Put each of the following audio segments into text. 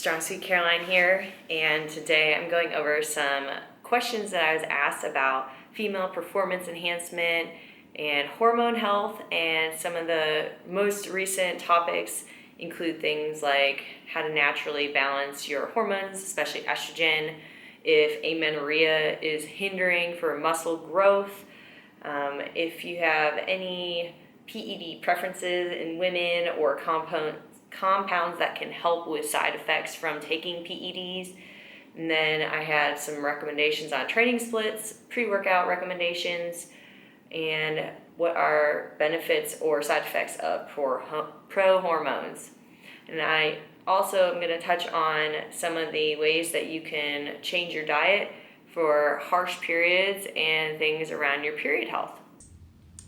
Strong Sweet Caroline here, and today I'm going over some questions that I was asked about female performance enhancement and hormone health, and some of the most recent topics include things like how to naturally balance your hormones, especially estrogen, if amenorrhea is hindering for muscle growth, if you have any PED preferences in women or compounds that can help with side effects from taking PEDs. And then I had some recommendations on training splits, pre-workout recommendations, and what are benefits or side effects of pro hormones. And I also am going to touch on some of the ways that you can change your diet for harsh periods and things around your period health.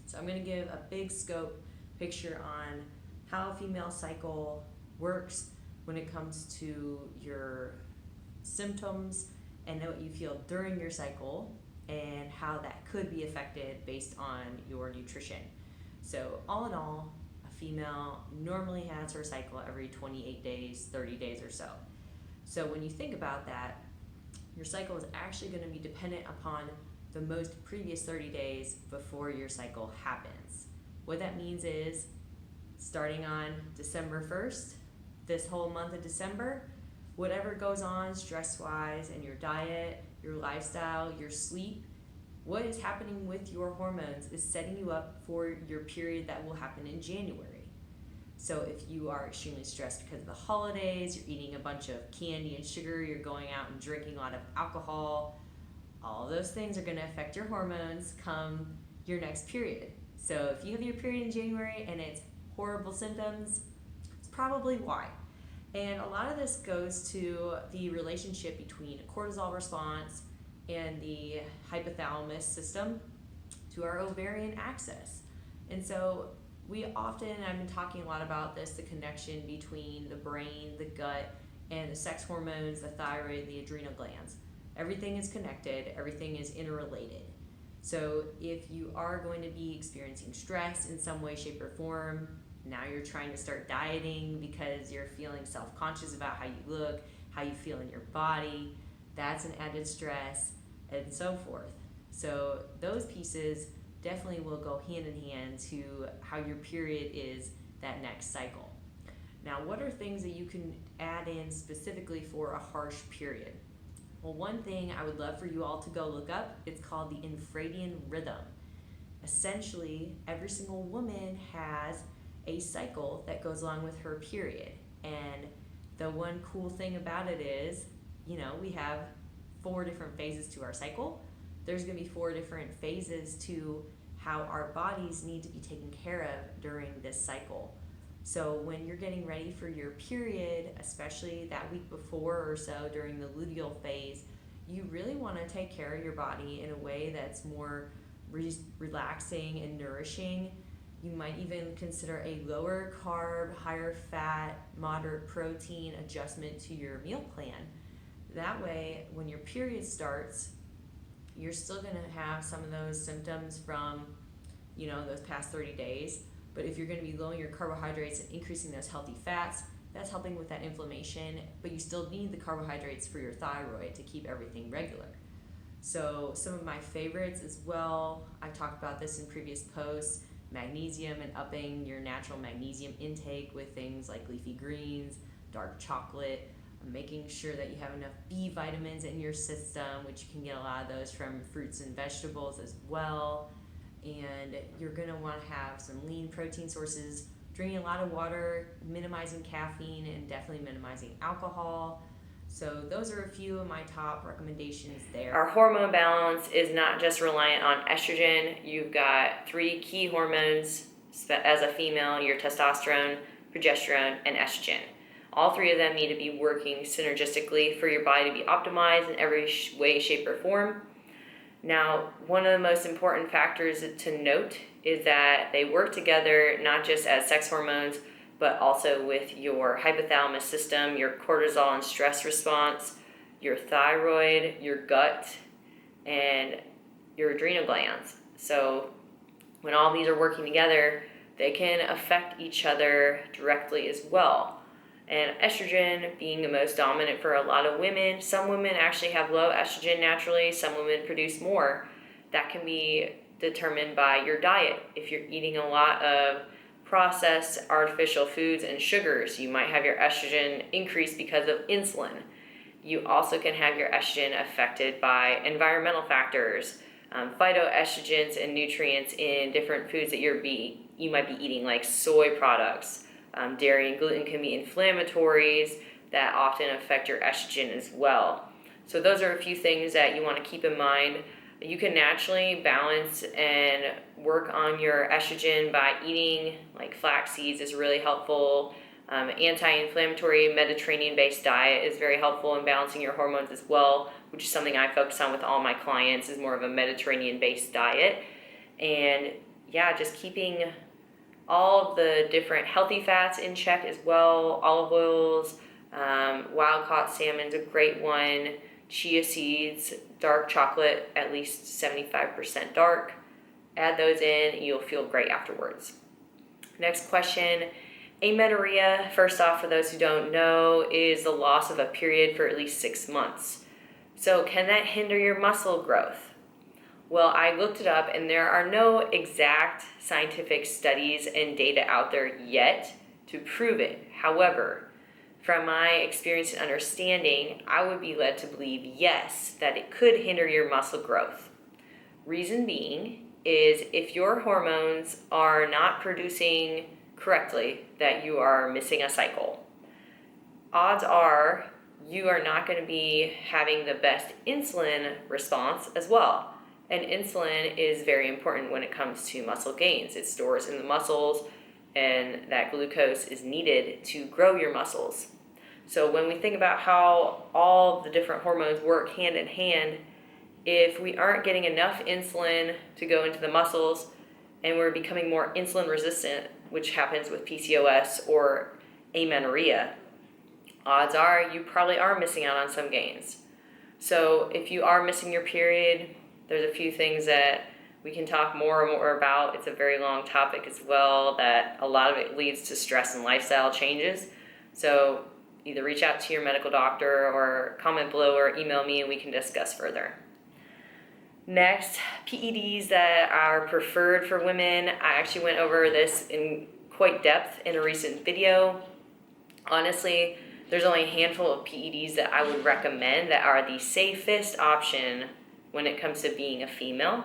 So I'm going to give a big scope picture on how a female cycle works when it comes to your symptoms and what you feel during your cycle and how that could be affected based on your nutrition. So all in all, a female normally has her cycle every 28 days, 30 days or so. So when you think about that, your cycle is actually going to be dependent upon the most previous 30 days before your cycle happens. What that means is, starting on December 1st, this whole month of December, whatever goes on stress-wise in your diet, your lifestyle, your sleep, what is happening with your hormones is setting you up for your period that will happen in January. So if you are extremely stressed because of the holidays, you're eating a bunch of candy and sugar, you're going out and drinking a lot of alcohol, all those things are going to affect your hormones come your next period. So if you have your period in January and it's horrible symptoms, it's probably why. And a lot of this goes to the relationship between a cortisol response and the hypothalamus system to our ovarian axis. And so we often, I've been talking a lot about this, the connection between the brain, the gut, and the sex hormones, the thyroid, and the adrenal glands. Everything is connected, everything is interrelated. So if you are going to be experiencing stress in some way, shape, or form, now you're trying to start dieting because you're feeling self-conscious about how you look, how you feel in your body, that's an added stress, and so forth. So those pieces definitely will go hand in hand to how your period is that next cycle. Now, what are things that you can add in specifically for a harsh period? Well, one thing I would love for you all to go look up, it's called the infradian rhythm. Essentially, every single woman has a cycle that goes along with her period. And the one cool thing about it is, we have 4 different phases to our cycle. There's going to be 4 different phases to how our bodies need to be taken care of during this cycle. So when you're getting ready for your period, especially that week before or so during the luteal phase, you really want to take care of your body in a way that's more relaxing and nourishing. You might even consider a lower carb, higher fat, moderate protein adjustment to your meal plan. That way, when your period starts, you're still going to have some of those symptoms from, those past 30 days. But if you're going to be lowering your carbohydrates and increasing those healthy fats, that's helping with that inflammation, but you still need the carbohydrates for your thyroid to keep everything regular. So some of my favorites as well, I've talked about this in previous posts, magnesium and upping your natural magnesium intake with things like leafy greens, dark chocolate, making sure that you have enough B vitamins in your system, which you can get a lot of those from fruits and vegetables as well. And you're going to want to have some lean protein sources, drinking a lot of water, minimizing caffeine, and definitely minimizing alcohol. So those are a few of my top recommendations there. Our hormone balance is not just reliant on estrogen. You've got 3 key hormones as a female, your testosterone, progesterone, and estrogen. All 3 of them need to be working synergistically for your body to be optimized in every way, shape, or form. Now, one of the most important factors to note is that they work together not just as sex hormones, but also with your hypothalamus system, your cortisol and stress response, your thyroid, your gut, and your adrenal glands. So when all these are working together, they can affect each other directly as well. And estrogen being the most dominant for a lot of women. Some women actually have low estrogen naturally, some women produce more. That can be determined by your diet. If you're eating a lot of processed artificial foods and sugars, you might have your estrogen increase because of insulin. You also can have your estrogen affected by environmental factors, phytoestrogens and nutrients in different foods that you might be eating, like soy products. Dairy and gluten can be inflammatories that often affect your estrogen as well. So those are a few things that you want to keep in mind. You can naturally balance and work on your estrogen by eating, like flax seeds is really helpful. Anti-inflammatory Mediterranean-based diet is very helpful in balancing your hormones as well, which is something I focus on with all my clients, is more of a Mediterranean-based diet. And yeah, just keeping all of the different healthy fats in check as well. Olive oils, wild-caught salmon's a great one. Chia seeds, dark chocolate, at least 75% dark. Add those in and you'll feel great afterwards. Next question. Amenorrhea, first off, for those who don't know, is the loss of a period for at least 6 months. So can that hinder your muscle growth? Well, I looked it up and there are no exact scientific studies and data out there yet to prove it. However, from my experience and understanding, I would be led to believe yes, that it could hinder your muscle growth. Reason being is if your hormones are not producing correctly, that you are missing a cycle. Odds are you are not going to be having the best insulin response as well. And insulin is very important when it comes to muscle gains. It stores in the muscles, and that glucose is needed to grow your muscles. So when we think about how all the different hormones work hand in hand, if we aren't getting enough insulin to go into the muscles and we're becoming more insulin resistant, which happens with PCOS or amenorrhea, odds are you probably are missing out on some gains. So if you are missing your period, there's a few things that we can talk more and more about. It's a very long topic as well, that a lot of it leads to stress and lifestyle changes. So either reach out to your medical doctor or comment below or email me and we can discuss further. Next, PEDs that are preferred for women. I actually went over this in quite depth in a recent video. Honestly, there's only a handful of PEDs that I would recommend that are the safest option when it comes to being a female.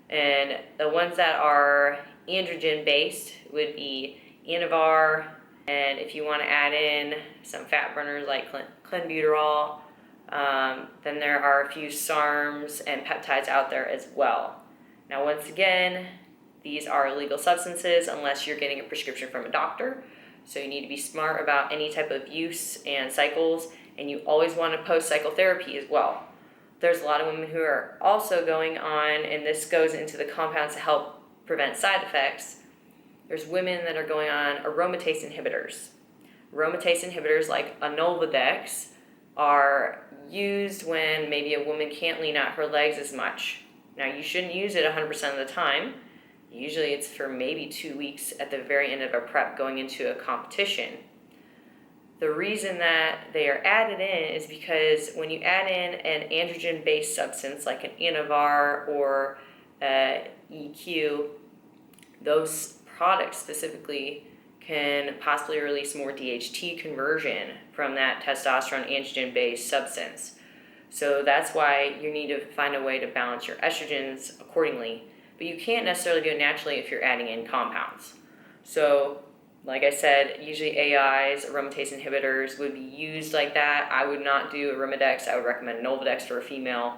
And the ones that are androgen based would be Anavar, and if you want to add in some fat burners like clenbuterol, then there are a few SARMs and peptides out there as well. Now once again, these are illegal substances unless you're getting a prescription from a doctor, so you need to be smart about any type of use and cycles, and you always want to post-cycle therapy as well. There's a lot of women who are also going on, and this goes into the compounds to help prevent side effects. There's women that are going on aromatase inhibitors. Aromatase inhibitors like NuEthix are used when maybe a woman can't lean out her legs as much. Now you shouldn't use it 100% of the time. Usually it's for maybe 2 weeks at the very end of a prep going into a competition. The reason that they are added in is because when you add in an androgen-based substance like an Anavar or EQ, those products specifically can possibly release more DHT conversion from that testosterone androgen-based substance. So that's why you need to find a way to balance your estrogens accordingly. But you can't necessarily do it naturally if you're adding in compounds. So like I said, usually AIs, aromatase inhibitors, would be used like that. I would not do Arimidex. I would recommend NuEthix for a female.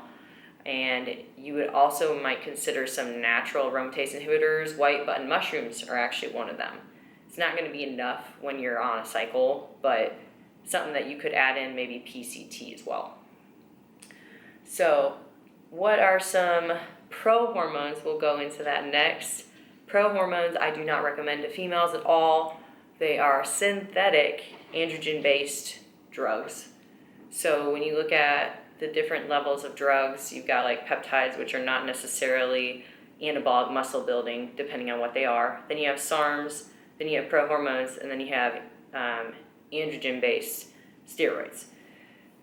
And you would also might consider some natural aromatase inhibitors. White button mushrooms are actually one of them. It's not going to be enough when you're on a cycle, but something that you could add in, maybe PCT as well. So what are some pro-hormones? We'll go into that next. Pro-hormones I do not recommend to females at all. They are synthetic androgen-based drugs. So when you look at the different levels of drugs, you've got like peptides, which are not necessarily anabolic muscle building, depending on what they are. Then you have SARMs, then you have pro-hormones, and then you have androgen-based steroids.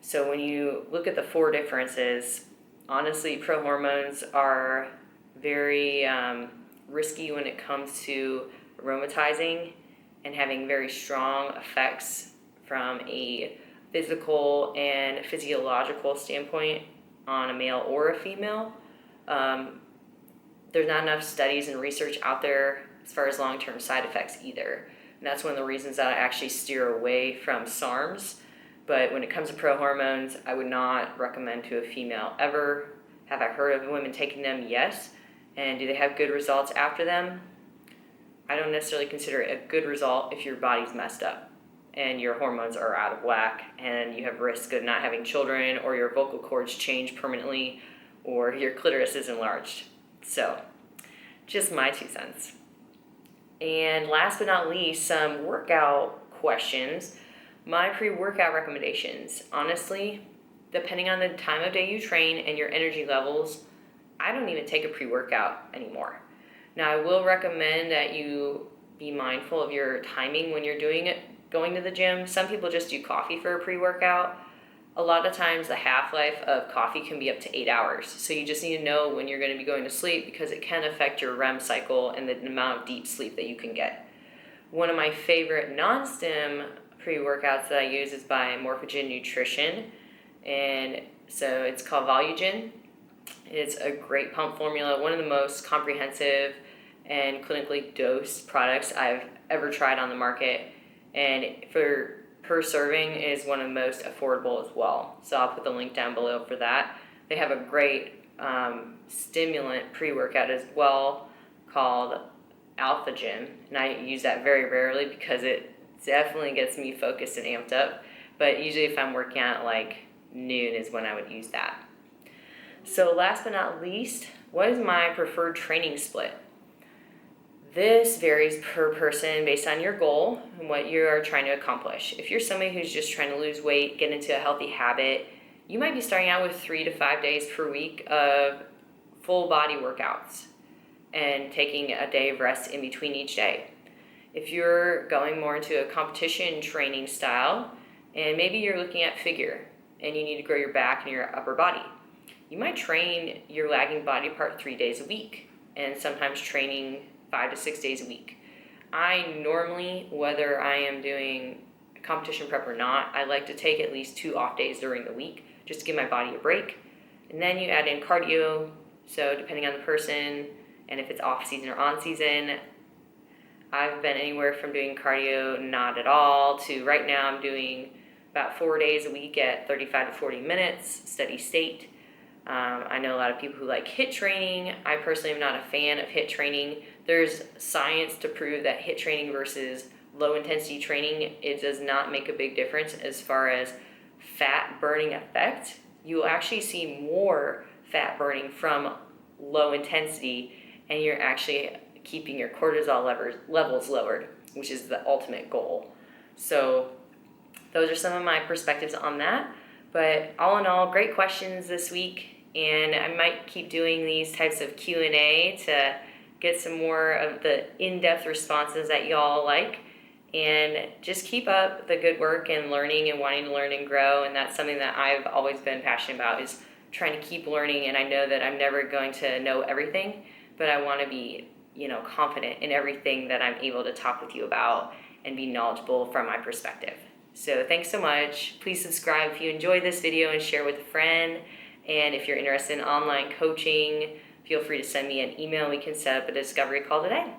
So when you look at the 4 differences, honestly, pro-hormones are very risky when it comes to aromatizing and having very strong effects from a physical and physiological standpoint on a male or a female. There's not enough studies and research out there as far as long-term side effects either. And that's one of the reasons that I actually steer away from SARMs. But when it comes to pro-hormones, I would not recommend to a female ever. Have I heard of women taking them? Yes. And do they have good results after them? I don't necessarily consider it a good result if your body's messed up and your hormones are out of whack and you have risk of not having children, or your vocal cords change permanently, or your clitoris is enlarged. So, just my 2 cents. And last but not least, some workout questions. My pre-workout recommendations. Honestly, depending on the time of day you train and your energy levels, I don't even take a pre-workout anymore. Now, I will recommend that you be mindful of your timing when you're doing it, going to the gym. Some people just do coffee for a pre-workout. A lot of times the half-life of coffee can be up to 8 hours. So you just need to know when you're going to be going to sleep, because it can affect your REM cycle and the amount of deep sleep that you can get. One of my favorite non-stim pre-workouts that I use is by Morphogen Nutrition. And so it's called Volugen. It's a great pump formula, one of the most comprehensive and clinically dosed products I've ever tried on the market. And per serving is one of the most affordable as well. So I'll put the link down below for that. They have a great stimulant pre-workout as well called Alphagen. And I use that very rarely because it definitely gets me focused and amped up. But usually if I'm working out like noon is when I would use that. So last but not least, what is my preferred training split? This varies per person based on your goal and what you are trying to accomplish. If you're somebody who's just trying to lose weight, get into a healthy habit, you might be starting out with 3 to 5 days per week of full body workouts and taking a day of rest in between each day. If you're going more into a competition training style, and maybe you're looking at figure and you need to grow your back and your upper body, you might train your lagging body part 3 days a week, and sometimes training 5 to 6 days a week. I normally, whether I am doing competition prep or not, I like to take at least 2 off days during the week just to give my body a break. And then you add in cardio. So depending on the person and if it's off season or on season, I've been anywhere from doing cardio not at all to right now I'm doing about 4 days a week at 35 to 40 minutes, steady state. I know a lot of people who like HIIT training. I personally am not a fan of HIIT training. There's science to prove that HIIT training versus low intensity training, it does not make a big difference as far as fat burning effect. You will actually see more fat burning from low intensity, and you're actually keeping your cortisol levels lowered, which is the ultimate goal. So those are some of my perspectives on that. But all in all, great questions this week, and I might keep doing these types of Q&A to get some more of the in-depth responses that y'all like, and just keep up the good work and learning and wanting to learn and grow. And that's something that I've always been passionate about, is trying to keep learning. And I know that I'm never going to know everything, but I want to be, confident in everything that I'm able to talk with you about and be knowledgeable from my perspective. So thanks so much. Please subscribe if you enjoyed this video and share with a friend. And if you're interested in online coaching, feel free to send me an email. We can set up a discovery call today.